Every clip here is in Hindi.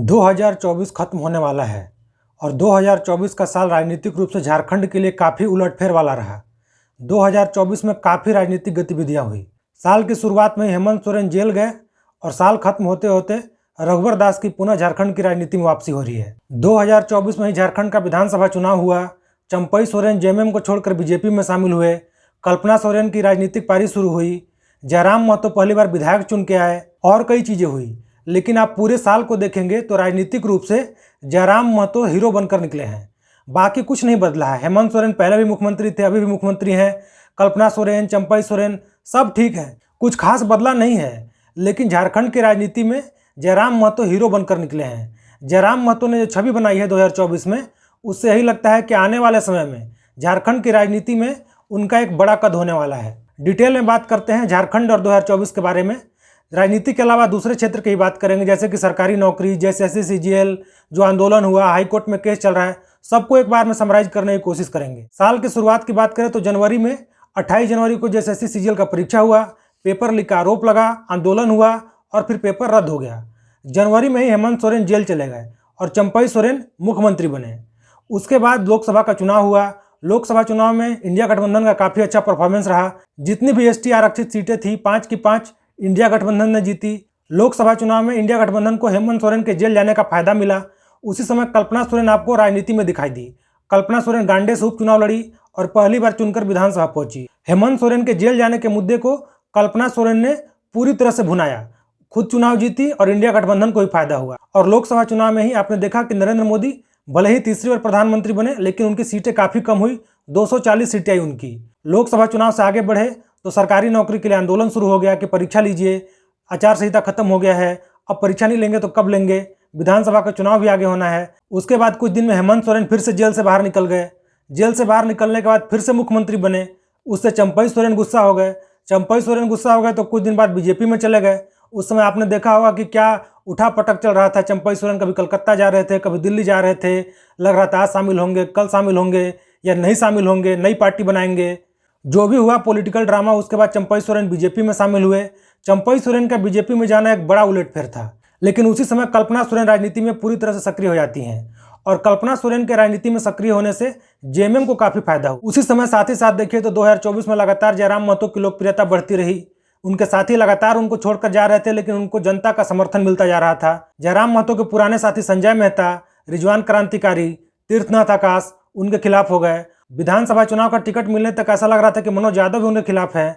2024 खत्म होने वाला है और 2024 का साल राजनीतिक रूप से झारखंड के लिए काफ़ी उलटफेर वाला रहा। 2024 में काफ़ी राजनीतिक गतिविधियां हुई। साल की शुरुआत में हेमंत सोरेन जेल गए और साल खत्म होते होते रघुवर दास की पुनः झारखंड की राजनीति में वापसी हो रही है। 2024 में ही झारखंड का विधानसभा चुनाव हुआ। चंपई सोरेन जेएमएम को छोड़कर बीजेपी में शामिल हुए। कल्पना सोरेन की राजनीतिक पारी शुरू हुई। जयराम महतो पहली बार विधायक चुन के आए और कई चीज़ें हुई। लेकिन आप पूरे साल को देखेंगे तो राजनीतिक रूप से जयराम महतो हीरो बनकर निकले हैं। बाकी कुछ नहीं बदला है। हेमंत सोरेन पहले भी मुख्यमंत्री थे, अभी भी मुख्यमंत्री हैं। कल्पना सोरेन, चंपई सोरेन सब ठीक है, कुछ खास बदला नहीं है। लेकिन झारखंड की राजनीति में जयराम महतो हीरो बनकर निकले हैं। जयराम महतो ने जो छवि बनाई है 2024 में, उससे यही लगता है कि आने वाले समय में झारखंड की राजनीति में उनका एक बड़ा कद होने वाला है। डिटेल में बात करते हैं झारखंड और 2024 के बारे में। राजनीति के अलावा दूसरे क्षेत्र की बात करेंगे, जैसे कि सरकारी नौकरी, जैसे SC-CGL जो आंदोलन हुआ, हाईकोर्ट में केस चल रहा है, सबको एक बार में समराइज करने की कोशिश करेंगे। साल की शुरुआत की बात करें तो जनवरी में 28 जनवरी को जैसे SC-CGL का परीक्षा हुआ, पेपर लीक का आरोप लगा, आंदोलन हुआ और फिर पेपर रद्द हो गया। जनवरी में ही हेमंत सोरेन जेल चले गए और चंपई सोरेन मुख्यमंत्री बने। उसके बाद लोकसभा का चुनाव हुआ। लोकसभा चुनाव में इंडिया गठबंधन का काफ़ी अच्छा परफॉर्मेंस रहा। जितनी भी ST आरक्षित सीटें थी 5 की 5 इंडिया गठबंधन ने जीती। लोकसभा चुनाव में इंडिया गठबंधन को हेमंत सोरेन के जेल जाने का फायदा मिला। उसी समय कल्पना सोरेन आपको राजनीति में दिखाई दी। कल्पना सोरेन गांडे से उपचुनाव लड़ी और पहली बार चुनकर विधानसभा पहुंची। हेमंत सोरेन के जेल जाने के मुद्दे को कल्पना सोरेन ने पूरी तरह से भुनाया, खुद चुनाव जीती और इंडिया गठबंधन को भी फायदा हुआ। और लोकसभा चुनाव में ही आपने देखा कि नरेंद्र मोदी भले ही तीसरी बार प्रधानमंत्री बने, लेकिन उनकी सीटें काफ़ी कम हुई, 240 सीटें आई उनकी। लोकसभा चुनाव से आगे बढ़े तो सरकारी नौकरी के लिए आंदोलन शुरू हो गया कि परीक्षा लीजिए, आचार संहिता खत्म हो गया है, अब परीक्षा नहीं लेंगे तो कब लेंगे, विधानसभा का चुनाव भी आगे होना है। उसके बाद कुछ दिन में हेमंत सोरेन फिर से जेल से बाहर निकल गए। जेल से बाहर निकलने के बाद फिर से मुख्यमंत्री बने। उससे चंपई सोरेन गुस्सा हो गए। चंपई सोरेन गुस्सा हो गए तो कुछ दिन बाद बीजेपी में चले गए। उस समय आपने देखा होगा कि क्या उठा पटक चल रहा था। चंपई सोरेन कभी कलकत्ता जा रहे थे, कभी दिल्ली जा रहे थे। लग रहा था आज शामिल होंगे, कल शामिल होंगे या नहीं शामिल होंगे, नई पार्टी बनाएंगे। जो भी हुआ पॉलिटिकल ड्रामा। उसके बाद चंपई सोरेन बीजेपी में शामिल हुए। चंपई सोरेन का बीजेपी में जाना एक बड़ा उलटफेर था। लेकिन उसी समय कल्पना सोरेन राजनीति में पूरी तरह से सक्रिय हो जाती हैं और कल्पना सोरेन के राजनीति में सक्रिय होने से जेएमएम को काफ़ी फायदा हुआ। उसी समय साथ ही साथ देखिए तो 2024 में लगातार जयराम महतो की लोकप्रियता बढ़ती रही। उनके साथी लगातार उनको छोड़कर जा रहे थे, लेकिन उनको जनता का समर्थन मिलता जा रहा था। जयराम महतो के पुराने साथी संजय मेहता, रिजवान क्रांतिकारी, तीर्थनाथ आकाश उनके खिलाफ हो गए। विधानसभा चुनाव का टिकट मिलने तक ऐसा लग रहा था कि मनोज यादव भी उनके खिलाफ है।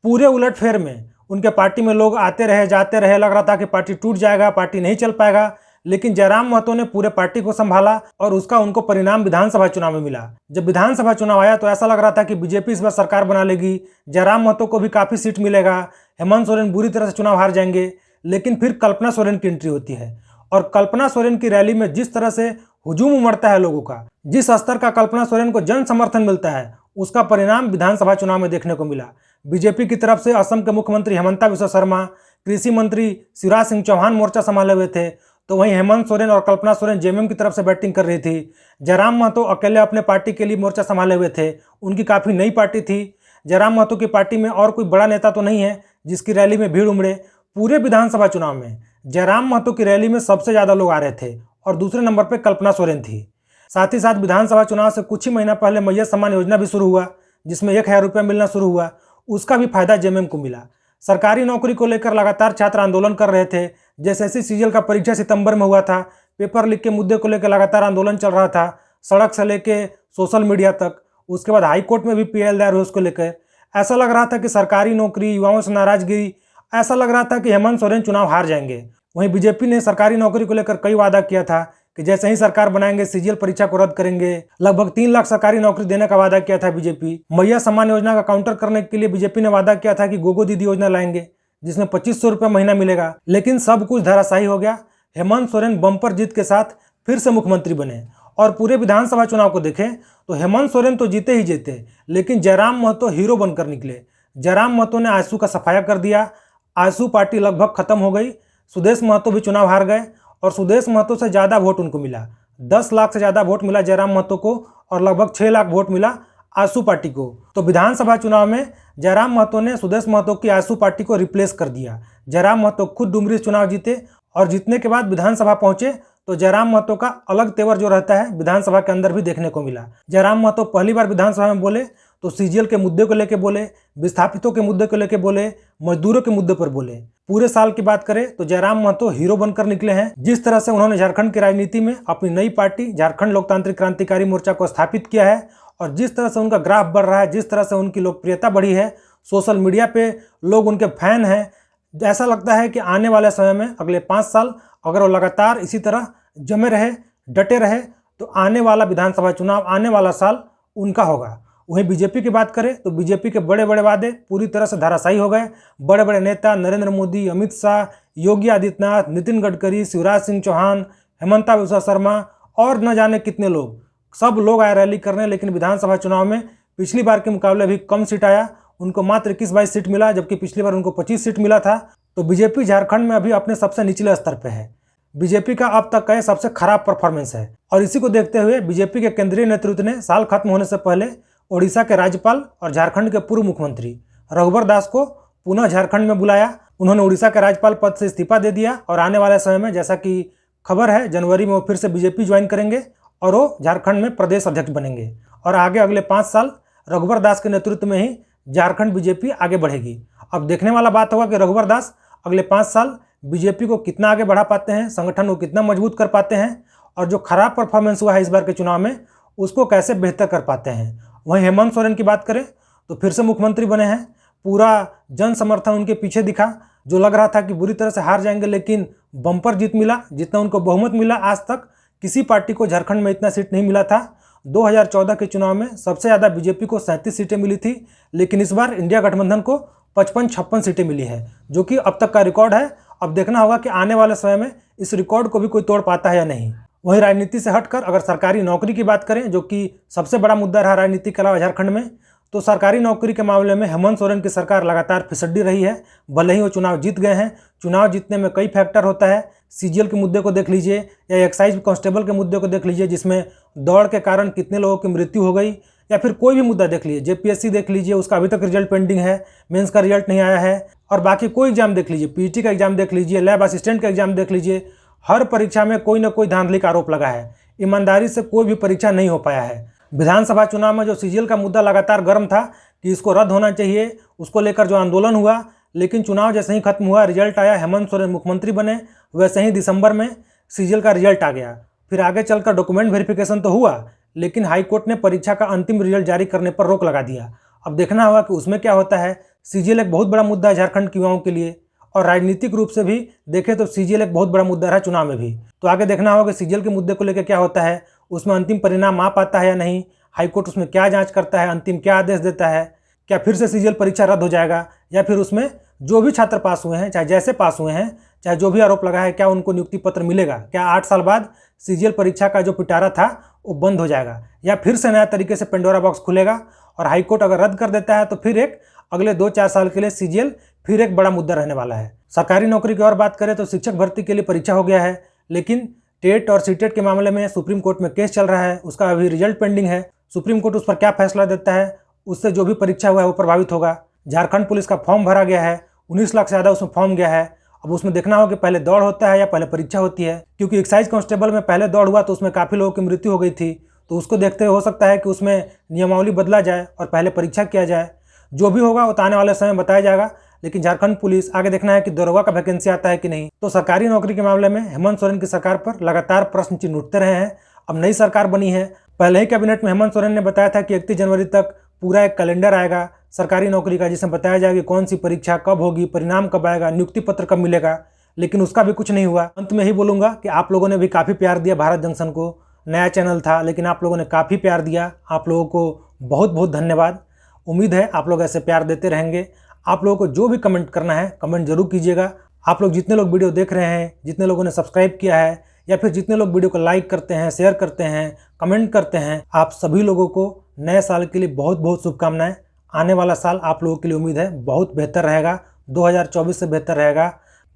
पूरे उलटफेर में उनके पार्टी में लोग आते रहे, जाते रहे। लग रहा था कि पार्टी टूट जाएगा, पार्टी नहीं चल पाएगा। लेकिन जयराम महतो ने पूरे पार्टी को संभाला और उसका उनको परिणाम विधानसभा चुनाव में मिला। जब विधानसभा चुनाव आया तो ऐसा लग रहा था कि बीजेपी इस बार सरकार बना लेगी, जयराम महतो को भी काफ़ी सीट मिलेगा, हेमंत सोरेन बुरी तरह से चुनाव हार जाएंगे। लेकिन फिर कल्पना सोरेन की एंट्री होती है और कल्पना सोरेन की रैली में जिस तरह से हुजूम उमड़ता है लोगों का, जिस स्तर का कल्पना सोरेन को जन समर्थन मिलता है, उसका परिणाम विधानसभा चुनाव में देखने को मिला। बीजेपी की तरफ से असम के मुख्यमंत्री हेमंता बिस्वा शर्मा, कृषि मंत्री शिवराज सिंह चौहान मोर्चा संभाले हुए थे, तो वहीं हेमंत सोरेन और कल्पना सोरेन जेएमएम की तरफ से बैटिंग कर रही थी। जयराम महतो अकेले अपने पार्टी के लिए मोर्चा संभाले हुए थे। उनकी काफ़ी नई पार्टी थी। जयराम महतो की पार्टी में और कोई बड़ा नेता तो नहीं है जिसकी रैली में भीड़ उमड़े। पूरे विधानसभा चुनाव में जयराम महतो की रैली में सबसे ज़्यादा लोग आ रहे थे और दूसरे नंबर पर कल्पना सोरेन थी। साथ ही साथ विधानसभा चुनाव से कुछ ही महीना पहले मैय्या सम्मान योजना भी शुरू हुआ, जिसमें 1000 रुपये मिलना शुरू हुआ। उसका भी फायदा जेएमएम को मिला। सरकारी नौकरी को लेकर लगातार छात्र आंदोलन कर रहे थे। जैसे SC-CGL का परीक्षा सितंबर में हुआ था, पेपर लीक के मुद्दे को लेकर लगातार आंदोलन चल रहा था, सड़क से लेके सोशल मीडिया तक। उसके बाद हाईकोर्ट में भी PL दायर हुए उसको लेकर। ऐसा लग रहा था कि सरकारी नौकरी, युवाओं से नाराजगी, ऐसा लग रहा था कि हेमंत सोरेन चुनाव हार जाएंगे। वहीं बीजेपी ने सरकारी नौकरी को लेकर कई वादा किया था कि जैसे ही सरकार बनाएंगे CGL परीक्षा को रद्द करेंगे। लगभग 3 लाख सरकारी नौकरी देने का वादा किया था बीजेपी। मैय्या सम्मान योजना का काउंटर करने के लिए बीजेपी ने वादा किया था कि गोगो दीदी योजना लाएंगे, जिसमें 2500 रुपये महीना मिलेगा। लेकिन सब कुछ धराशायी हो गया। हेमंत सोरेन बम्पर जीत के साथ फिर से मुख्यमंत्री बने। और पूरे विधानसभा चुनाव को देखें तो हेमंत सोरेन तो जीते ही जीते, लेकिन जयराम महतो हीरो बनकर निकले। जयराम महतो ने आजसू का सफाया कर दिया। आजसू पार्टी लगभग खत्म हो गई। सुदेश महतो भी चुनाव हार गए और सुदेश महतो से ज़्यादा वोट उनको मिला। 10 लाख से ज़्यादा वोट मिला जयराम महतो को और लगभग 6 लाख वोट मिला आजसू पार्टी को। तो विधानसभा चुनाव में जयराम महतो ने सुदेश महतो की आजसू पार्टी को रिप्लेस कर दिया। जयराम महतो खुद डुमरी चुनाव जीते और जीतने के बाद विधानसभा पहुंचे तो जयराम महतो का अलग तेवर जो रहता है विधानसभा के अंदर भी देखने को मिला। जयराम महतो पहली बार विधानसभा में बोले तो सीजीएल के मुद्दे को लेकर बोले, विस्थापितों के मुद्दे को लेकर बोले, मजदूरों के मुद्दे पर बोले। पूरे साल की बात करें तो जयराम महतो हीरो बनकर निकले हैं। जिस तरह से उन्होंने झारखंड की राजनीति में अपनी नई पार्टी झारखंड लोकतांत्रिक क्रांतिकारी मोर्चा को स्थापित किया है और जिस तरह से उनका ग्राफ बढ़ रहा है, जिस तरह से उनकी लोकप्रियता बढ़ी है, सोशल मीडिया पे लोग उनके फैन हैं। ऐसा लगता है कि आने वाले समय में अगले 5 साल अगर वो लगातार इसी तरह जमे रहे, डटे रहे, तो आने वाला विधानसभा चुनाव, आने वाला साल उनका होगा। वहीं बीजेपी की बात करें तो बीजेपी के बड़े बड़े वादे पूरी तरह से धराशायी हो गए। बड़े बड़े नेता नरेंद्र मोदी, अमित शाह, योगी आदित्यनाथ, नितिन गडकरी, शिवराज सिंह चौहान, हेमंता बिस्वा शर्मा और न जाने कितने लोग, सब लोग आए रैली करने, लेकिन विधानसभा चुनाव में पिछली बार के मुकाबले भी कम सीट आया। उनको मात्र 21-22 सीट मिला, जबकि पिछली बार उनको 25 सीट मिला था। तो बीजेपी झारखंड में अभी अपने सबसे निचले स्तर पे है। बीजेपी का अब तक का सबसे खराब परफॉर्मेंस है और इसी को देखते हुए बीजेपी के केंद्रीय नेतृत्व ने साल खत्म होने से पहले ओडिशा के राज्यपाल और झारखंड के पूर्व मुख्यमंत्री रघुवर दास को पुनः झारखंड में बुलाया। उन्होंने उड़ीसा के राज्यपाल पद से इस्तीफा दे दिया और आने वाले समय में, जैसा कि खबर है, जनवरी में वो फिर से बीजेपी ज्वाइन करेंगे और वो झारखंड में प्रदेश अध्यक्ष बनेंगे और आगे अगले 5 साल रघुवर दास के नेतृत्व में ही झारखंड बीजेपी आगे बढ़ेगी। अब देखने वाला बात होगा कि रघुवर दास अगले 5 साल बीजेपी को कितना आगे बढ़ा पाते हैं, संगठन को कितना मजबूत कर पाते हैं और जो खराब परफॉर्मेंस हुआ है इस बार के चुनाव में उसको कैसे बेहतर कर पाते हैं। वहीं हेमंत सोरेन की बात करें तो फिर से मुख्यमंत्री बने हैं। पूरा जन समर्थन उनके पीछे दिखा। जो लग रहा था कि बुरी तरह से हार जाएंगे, लेकिन बम्पर जीत मिला। जितना उनको बहुमत मिला, आज तक किसी पार्टी को झारखंड में इतना सीट नहीं मिला था। 2014 के चुनाव में सबसे ज़्यादा बीजेपी को 37 सीटें मिली थी, लेकिन इस बार इंडिया गठबंधन को 55-56 सीटें मिली हैं, जो कि अब तक का रिकॉर्ड है। अब देखना होगा कि आने वाले समय में इस रिकॉर्ड को भी कोई तोड़ पाता है या नहीं। वहीं राजनीति से हटकर अगर सरकारी नौकरी की बात करें, जो कि सबसे बड़ा मुद्दा रहा राजनीति के अलावा झारखंड में, तो सरकारी नौकरी के मामले में हेमंत सोरेन की सरकार लगातार फिसड्डी रही है। भले ही वो चुनाव जीत गए हैं, चुनाव जीतने में कई फैक्टर होता है। सीजीएल के मुद्दे को देख लीजिए या एक्साइज कांस्टेबल के मुद्दे को देख लीजिए, जिसमें दौड़ के कारण कितने लोगों की मृत्यु हो गई, या फिर कोई भी मुद्दा देख लीजिए, जेपीएससी देख लीजिए, उसका अभी तक रिजल्ट पेंडिंग है, मेंस का रिजल्ट नहीं आया है, और बाकी कोई एग्जाम देख लीजिए, पीटी का एग्जाम देख लीजिए, लैब असिस्टेंट का एग्जाम देख लीजिए, हर परीक्षा में कोई ना कोई धांधली का आरोप लगा है। ईमानदारी से कोई भी परीक्षा नहीं हो पाया है। विधानसभा चुनाव में जो सीजीएल का मुद्दा लगातार गर्म था कि इसको रद्द होना चाहिए, उसको लेकर जो आंदोलन हुआ, लेकिन चुनाव जैसे ही खत्म हुआ, रिजल्ट आया, हेमंत सोरेन मुख्यमंत्री बने, वैसे ही दिसंबर में सीजीएल का रिजल्ट आ गया। फिर आगे चलकर डॉक्यूमेंट वेरिफिकेशन तो हुआ, लेकिन हाईकोर्ट ने परीक्षा का अंतिम रिजल्ट जारी करने पर रोक लगा दिया। अब देखना होगा कि उसमें क्या होता है। सीजीएल एक बहुत बड़ा मुद्दा है झारखंड के युवाओं के लिए, और राजनीतिक रूप से भी देखें तो सीजीएल एक बहुत बड़ा मुद्दा रहा चुनाव में भी। तो आगे देखना होगा कि सीजीएल के मुद्दे को लेकर क्या होता है, उसमें अंतिम परिणाम आ पाता है या नहीं, हाईकोर्ट उसमें क्या जांच करता है, अंतिम क्या आदेश देता है, क्या फिर से सीजीएल परीक्षा रद्द हो जाएगा, या फिर उसमें जो भी छात्र पास हुए हैं, चाहे जैसे पास हुए हैं, चाहे जो भी आरोप लगा है, क्या उनको नियुक्ति पत्र मिलेगा, क्या 8 साल बाद सीजीएल परीक्षा का जो पिटारा था वो बंद हो जाएगा, या फिर से नया तरीके से पेंडोरा बॉक्स खुलेगा। और हाईकोर्ट अगर रद्द कर देता है तो फिर एक अगले 2-4 साल के लिए सीजीएल फिर एक बड़ा मुद्दा रहने वाला है। सरकारी नौकरी की और बात करें तो शिक्षक भर्ती के लिए परीक्षा हो गया है, लेकिन टेट और सीटेट के मामले में सुप्रीम कोर्ट में केस चल रहा है, उसका अभी रिजल्ट पेंडिंग है। सुप्रीम कोर्ट उस पर क्या फैसला देता है, उससे जो भी परीक्षा हुआ है वो प्रभावित होगा। झारखंड पुलिस का फॉर्म भरा गया है, 19 लाख से ज़्यादा उसमें फॉर्म गया है। अब उसमें देखना होगा कि पहले दौड़ होता है या पहले परीक्षा होती है, क्योंकि एक्साइज कांस्टेबल में पहले दौड़ हुआ तो उसमें काफ़ी लोगों की मृत्यु हो गई थी। तो उसको देखते हुए हो सकता है कि उसमें नियमावली बदला जाए और पहले परीक्षा किया जाए। जो भी होगा वो तो आने वाले समय में बताया जाएगा, लेकिन झारखंड पुलिस आगे देखना है कि दरोगा का वैकेंसी आता है कि नहीं। तो सरकारी नौकरी के मामले में हेमंत सोरेन की सरकार पर लगातार प्रश्न चिन्ह उठते रहे हैं। अब नई सरकार बनी है, पहले ही कैबिनेट में हेमंत सोरेन ने बताया था कि 31 जनवरी तक पूरा एक कैलेंडर आएगा सरकारी नौकरी का, जिसमें बताया जाएगा कि कौन सी परीक्षा कब होगी, परिणाम कब आएगा, नियुक्ति पत्र कब मिलेगा, लेकिन उसका भी कुछ नहीं हुआ। अंत में ही बोलूँगा कि आप लोगों ने भी काफ़ी प्यार दिया भारत जंक्शन को। नया चैनल था, लेकिन आप लोगों ने काफ़ी प्यार दिया। आप लोगों को बहुत बहुत धन्यवाद। उम्मीद है आप लोग ऐसे प्यार देते रहेंगे। आप लोगों को जो भी कमेंट करना है कमेंट जरूर कीजिएगा। आप लोग जितने लोग वीडियो देख रहे हैं, जितने लोगों ने सब्सक्राइब किया है, या फिर जितने लोग वीडियो को लाइक करते हैं, शेयर करते हैं, कमेंट करते हैं, आप सभी लोगों को नए साल के लिए बहुत बहुत शुभकामनाएं। आने वाला साल आप लोगों के लिए उम्मीद है बहुत बेहतर रहेगा, 2024 से बेहतर रहेगा।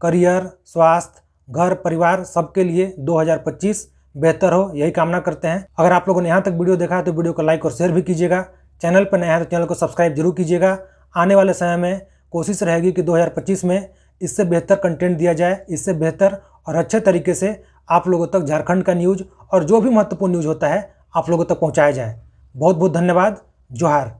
करियर, स्वास्थ्य, घर, परिवार सबके लिए 2025 बेहतर हो, यही कामना करते हैं। अगर आप लोगों ने यहाँ तक वीडियो देखा है तो वीडियो को लाइक और शेयर भी कीजिएगा। चैनल पर नया है तो चैनल को सब्सक्राइब जरूर कीजिएगा। आने वाले समय में कोशिश रहेगी कि 2025 में इससे बेहतर कंटेंट दिया जाए, इससे बेहतर और अच्छे तरीके से आप लोगों तक झारखंड का न्यूज़ और जो भी महत्वपूर्ण न्यूज़ होता है आप लोगों तक पहुंचाया जाए। बहुत बहुत धन्यवाद। जोहार।